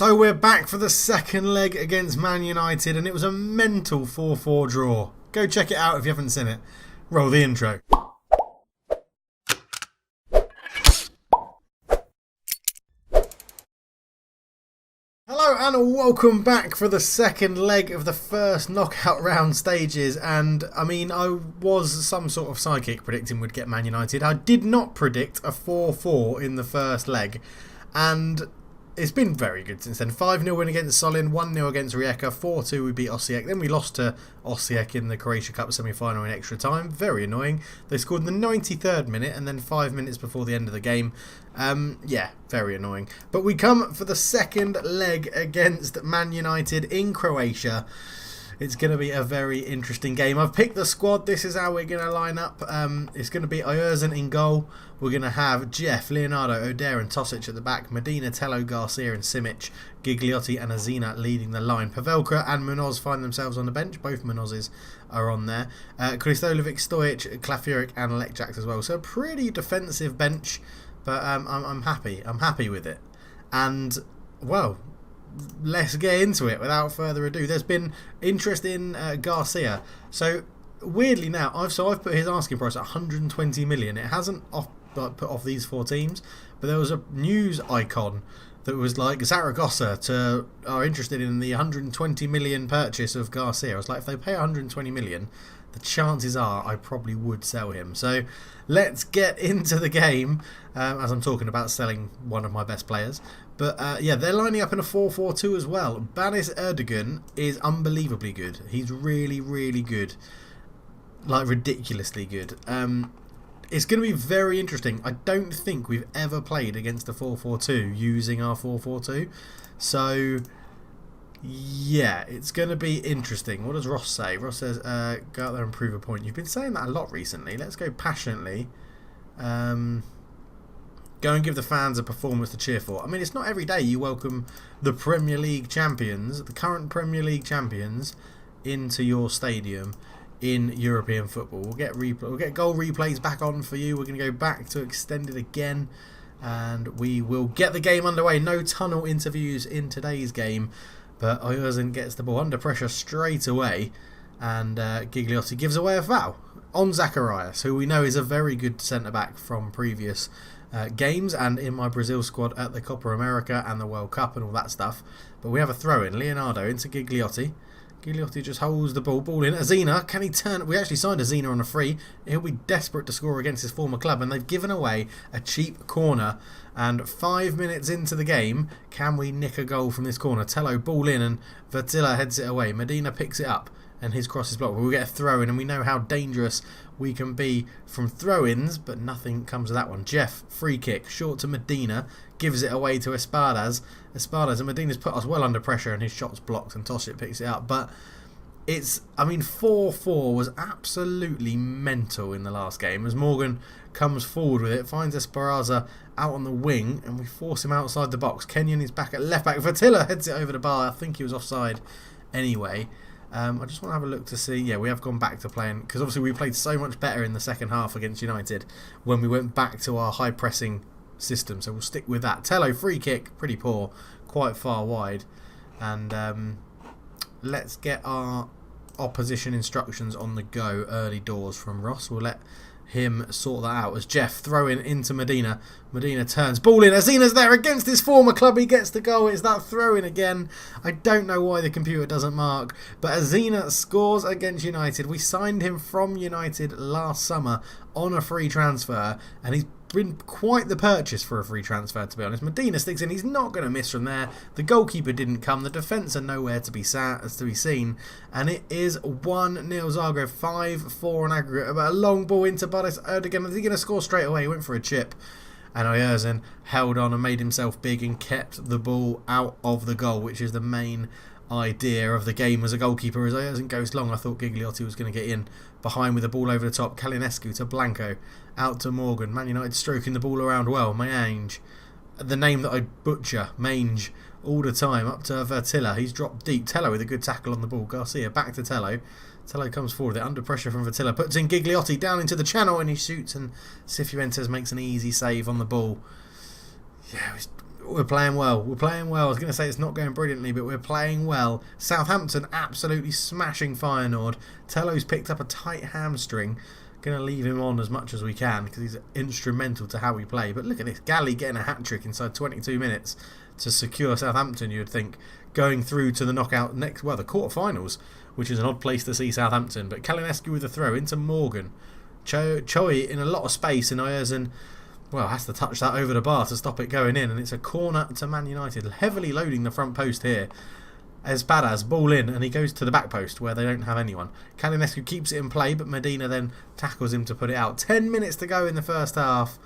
So we're back for the second leg against Man United, and it was a mental 4-4 draw. Go check it out if you haven't seen it. Roll the intro. Hello and welcome back for the second leg of the first knockout round stages. And I mean, I was some sort of psychic predicting we'd get Man United. I did not predict a 4-4 in the first leg, and it's been very good since then. 5-0 win against Solin, 1-0 against Rijeka, 4-2 we beat Osijek. Then we lost to Osijek in the Croatia Cup semi-final in extra time. Very annoying. They scored in the 93rd minute and then 5 minutes before the end of the game. Yeah, very annoying. But we come for the second leg against Man United in Croatia. It's going to be a very interesting game. I've picked the squad. This is how we're going to line up. It's going to be Oyarzun in goal. We're going to have Jeff, Leonardo, O'Dare and Tosic at the back. Medina, Tello, Garcia and Simic. Gigliotti and Azina leading the line. Pavelka and Munoz find themselves on the bench. Both Munozes are on there. Kristolovic, Stojic, Klafiuric and Lekjak as well. So a pretty defensive bench. But I'm happy. I'm happy with it. And, well, let's get into it without further ado. There's been interest in Garcia. So weirdly now, I've put his asking price at 120 million. It hasn't put off these four teams, but there was a news icon that was like Zaragoza are interested in the 120 million purchase of Garcia. I was like, if they pay 120 million, the chances are I probably would sell him. So let's get into the game as I'm talking about selling one of my best players. But yeah, they're lining up in a 4-4-2 as well. Banis Erdogan is unbelievably good. He's really, really good. Like, ridiculously good. It's going to be very interesting. I don't think we've ever played against a 4-4-2 using our 4-4-2. So, yeah, it's going to be interesting. What does Ross say? Ross says, go out there and prove a point. You've been saying that a lot recently. Let's go passionately. Go and give the fans a performance to cheer for. I mean, it's not every day you welcome the Premier League champions, the current Premier League champions, into your stadium in European football. We'll get goal replays back on for you. We're going to go back to extended again, and we will get the game underway. No tunnel interviews in today's game, but Oyarzun gets the ball under pressure straight away, and Gigliotti gives away a foul on Zacharias, who we know is a very good centre-back from previous games and in my Brazil squad at the Copa America and the World Cup and all that stuff. But we have a throw-in. Leonardo into Gigliotti. Gigliotti just holds the ball in. Azina, can he turn? We actually signed Azina on a free. He'll be desperate to score against his former club, and they've given away a cheap corner. And 5 minutes into the game, can we nick a goal from this corner? Tello ball in and Vertilla heads it away. Medina picks it up and his cross is blocked. We'll get a throw in, and we know how dangerous we can be from throw-ins, but nothing comes of that one. Jeff, free kick, short to Medina, gives it away to Espadas. And Medina's put us well under pressure, and his shot's blocked, and Tosic picks it up. But it's, I mean, 4-4 was absolutely mental in the last game, as Morgan comes forward with it, finds Esperanza out on the wing, and we force him outside the box. Kenyon is back at left back. Vertilla heads it over the bar. I think he was offside anyway. I just want to have a look to see. Yeah, we have gone back to playing, because obviously we played so much better in the second half against United when we went back to our high pressing system, so we'll stick with that. Tello, free kick, pretty poor, quite far wide. And let's get our opposition instructions on the go early doors from Ross. We'll let him sort that out as Jeff throwing into Medina. Medina turns, ball in. Azina's there against his former club. He gets the goal. It's that throw in again. I don't know why the computer doesn't mark, but Azina scores against United. We signed him from United last summer on a free transfer, and he's been quite the purchase for a free transfer, to be honest. Medina sticks in. He's not going to miss from there. The goalkeeper didn't come. The defence are nowhere to be seen. And it is 1-0 Zagreb, 5-4 on aggregate. But a long ball into Banis Erdogan. Is he going to score straight away? He went for a chip. And Oyarzun held on and made himself big and kept the ball out of the goal, which is the main idea of the game as a goalkeeper. As Oyarzun goes long, I thought Gigliotti was going to get in behind with the ball over the top. Kalinescu to Blanco, out to Morgan. Man United stroking the ball around well. Mange, the name that I butcher, Mange, all the time, up to Vertilla. He's dropped deep. Tello with a good tackle on the ball. Garcia back to Tello. Tello comes forward with it, under pressure from Vertilla, puts in Gigliotti down into the channel, and he shoots, and Cifuentes makes an easy save on the ball. Yeah, We're playing well. We're playing well. I was going to say it's not going brilliantly, but we're playing well. Southampton absolutely smashing Feyenoord. Tello's picked up a tight hamstring. Going to leave him on as much as we can because he's instrumental to how we play. But look at this. Galley getting a hat-trick inside 22 minutes to secure Southampton, you would think, going through to the knockout the quarterfinals, which is an odd place to see Southampton. But Kalinescu with a throw into Morgan. Choi in a lot of space, and Ayerson, well, has to touch that over the bar to stop it going in, and it's a corner to Man United, heavily loading the front post here. Espadas, ball in, and he goes to the back post where they don't have anyone. Kalinescu keeps it in play, but Medina then tackles him to put it out. 10 minutes to go in the first half.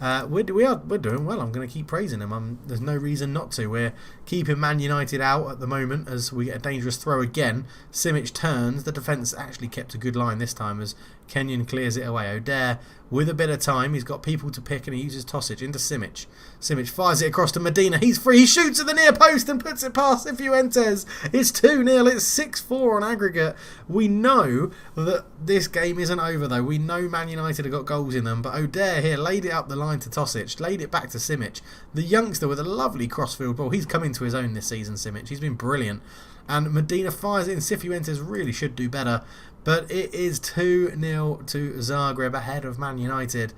We're doing well. I'm going to keep praising him. There's no reason not to. We're keeping Man United out at the moment as we get a dangerous throw again. Simic turns. The defence actually kept a good line this time as Kenyon clears it away. O'Dare with a bit of time. He's got people to pick and he uses Tosic into Simic. Simic fires it across to Medina. He's free. He shoots at the near post and puts it past Cifuentes. It's 2-0. It's 6-4 on aggregate. We know that this game isn't over though. We know Man United have got goals in them, but O'Dare here laid it up the line to Tosic, laid it back to Simic. The youngster with a lovely crossfield ball. He's come into his own this season, Simic. He's been brilliant. And Medina fires it in. Cifuentes really should do better. But it is 2-0 to Zagreb ahead of Man United.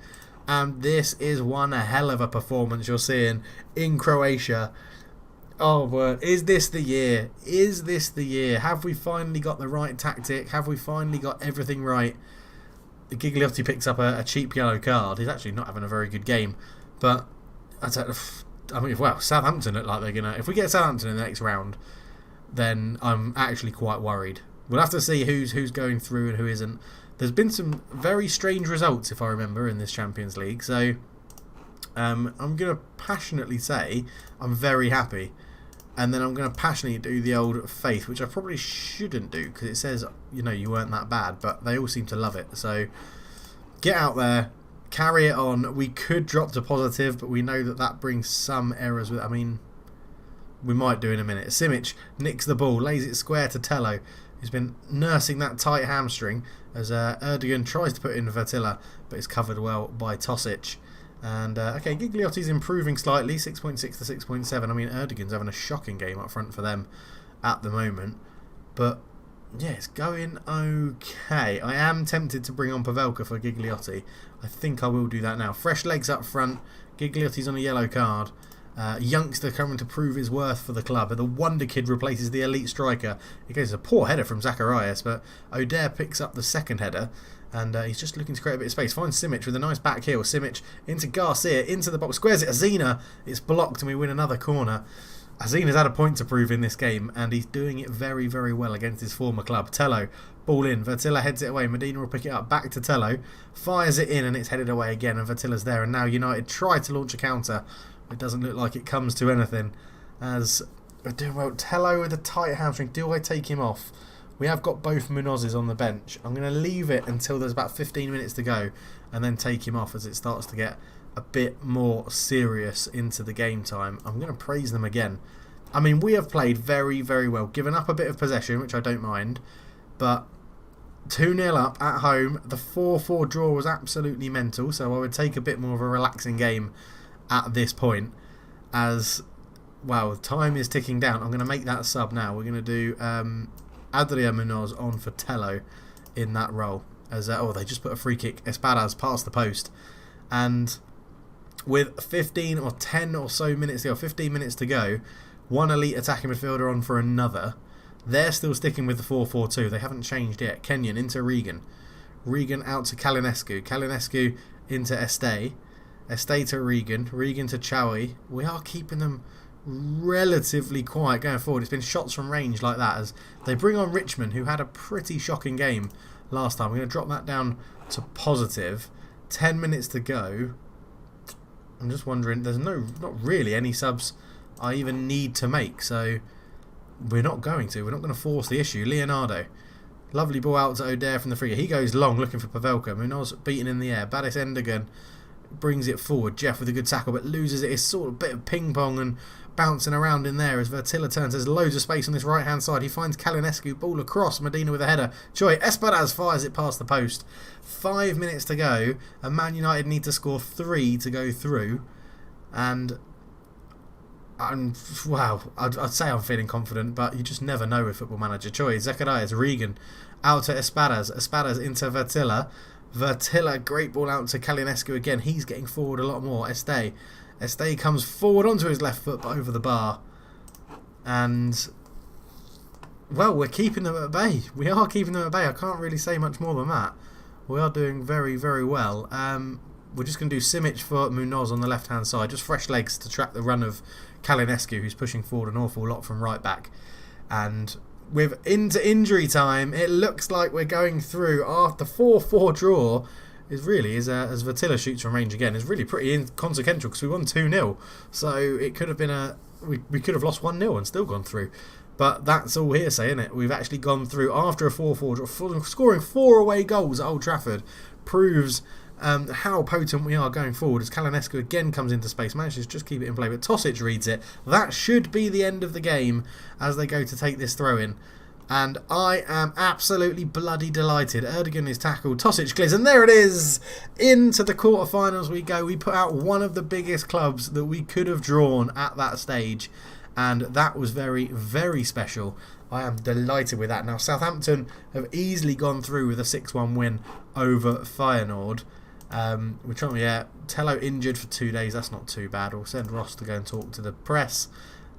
And this is one hell of a performance you're seeing in Croatia. Oh, word. Is this the year? Is this the year? Have we finally got the right tactic? Have we finally got everything right? Gigliotti picks up a cheap yellow card. He's actually not having a very good game. But, Southampton look like they're going to... If we get Southampton in the next round, then I'm actually quite worried. We'll have to see who's going through and who isn't. There's been some very strange results, if I remember, in this Champions League. So I'm going to passionately say I'm very happy. And then I'm going to passionately do the old faith, which I probably shouldn't do because it says, you weren't that bad. But they all seem to love it. So get out there, carry it on. We could drop to positive, but we know that brings some errors with it. We might do in a minute. Simic nicks the ball, lays it square to Tello, who's been nursing that tight hamstring as Erdogan tries to put in Vertilla, but it's covered well by Tosic. And Gigliotti's improving slightly, 6.6 to 6.7. Erdogan's having a shocking game up front for them at the moment. But yeah, it's going okay. I am tempted to bring on Pavelka for Gigliotti. I think I will do that now. Fresh legs up front. Gigliotti's on a yellow card. Youngster coming to prove his worth for the club. The wonder kid replaces the elite striker. It goes a poor header from Zacharias, but O'Dare picks up the second header, and he's just looking to create a bit of space. Finds Simic with a nice back heel. Simic into Garcia, into the box, squares it. Azina, it's blocked, and we win another corner. Azina's had a point to prove in this game, and he's doing it very, very well against his former club. Tello, ball in. Vertilla heads it away. Medina will pick it up. Back to Tello. Fires it in, and it's headed away again, and Vertilla's there. And now United try to launch a counter. It doesn't look like it comes to anything. As we're doing well. Tello with a tight hamstring. Do I take him off? We have got both Munozes on the bench. I'm going to leave it until there's about 15 minutes to go and then take him off as it starts to get a bit more serious into the game time. I'm going to praise them again. We have played very, very well. Given up a bit of possession, which I don't mind. But 2-0 up at home. The 4-4 draw was absolutely mental. So I would take a bit more of a relaxing game at this point, as time is ticking down. I'm going to make that sub now. We're going to do Adria Munoz on for Tello in that role. As they just put a free kick. Espadas past the post, and with 15 or 10 or so minutes to go, 15 minutes to go, one elite attacking midfielder on for another. They're still sticking with the 4-4-2. They haven't changed yet. Kenyon into Regan out to Kalinescu into Este to Regan to Chowie. We are keeping them relatively quiet going forward. It's been shots from range like that as they bring on Richmond, who had a pretty shocking game last time. We're going to drop that down to positive. 10 minutes to go. I'm just wondering, there's not really any subs I even need to make, so we're not going to force the issue. Leonardo, lovely ball out to O'Dare from the free. He goes long looking for Pavelka. Munoz beaten in the air. Badis Endergan brings it forward. Jeff with a good tackle, but loses it. It's sort of a bit of ping pong and bouncing around in there as Vertilla turns. There's loads of space on this right hand side. He finds Kalinescu, ball across. Medina with a header. Choi Espadas fires it past the post. 5 minutes to go, and Man United need to score 3 to go through. And Wow, I'd say I'm feeling confident, but you just never know with Football Manager. Choi, Zacharias, Regan, out to Espadas. Espadas into Vertilla. Vertilla, great ball out to Kalinescu again. He's getting forward a lot more. Este comes forward onto his left foot, but over the bar. And, well, we're keeping them at bay. We are keeping them at bay. I can't really say much more than that. We are doing very, very well. We're just going to do Simic for Munoz on the left-hand side. Just fresh legs to track the run of Kalinescu, who's pushing forward an awful lot from right back. And with into injury time, it looks like we're going through after 4-4 draw. Is really, as Vertilla shoots from range again, is really pretty inconsequential because we won 2-0. So it could have been we could have lost 1-0 and still gone through. But that's all hearsay, isn't it? We've actually gone through after a 4-4 draw. Scoring 4 away goals at Old Trafford proves how potent we are going forward as Kalinescu again comes into space, manages to just keep it in play, but Tosic reads it. That should be the end of the game as they go to take this throw in. And I am absolutely bloody delighted. Erdogan is tackled, Tosic clears, and there it is! Into the quarterfinals we go. We put out one of the biggest clubs that we could have drawn at that stage, and that was very, very special. I am delighted with that. Now, Southampton have easily gone through with a 6-1 win over Feyenoord. We're trying, Tello injured for 2 days. That's not too bad. We'll send Ross to go and talk to the press.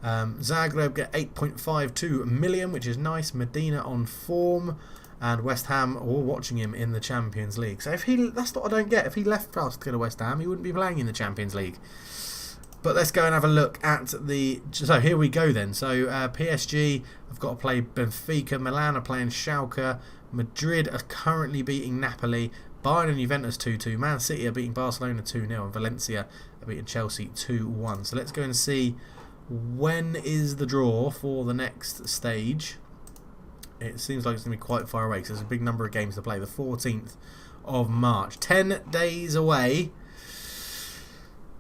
Zagreb get 8.52 million, which is nice. Medina on form, and West Ham all watching him in the Champions League. So that's what I don't get. If he left us to go to West Ham, he wouldn't be playing in the Champions League. But let's go and have a look at the... So here we go then. So PSG have got to play Benfica. Milan are playing Schalke. Madrid are currently beating Napoli. Bayern and Juventus 2-2. Man City are beating Barcelona 2-0. And Valencia are beating Chelsea 2-1. So let's go and see when is the draw for the next stage. It seems like it's going to be quite far away because there's a big number of games to play. The 14th of March. 10 days away.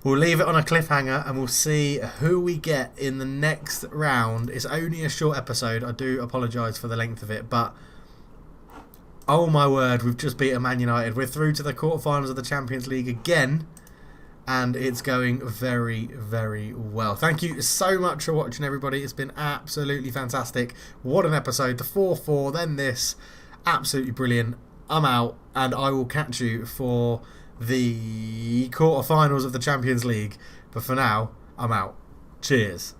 We'll leave it on a cliffhanger and we'll see who we get in the next round. It's only a short episode. I do apologise for the length of it, but oh my word, we've just beaten Man United. We're through to the quarterfinals of the Champions League again, and it's going very, very well. Thank you so much for watching, everybody. It's been absolutely fantastic. What an episode. The 4-4, then this. Absolutely brilliant. I'm out, and I will catch you for the quarterfinals of the Champions League. But for now, I'm out. Cheers.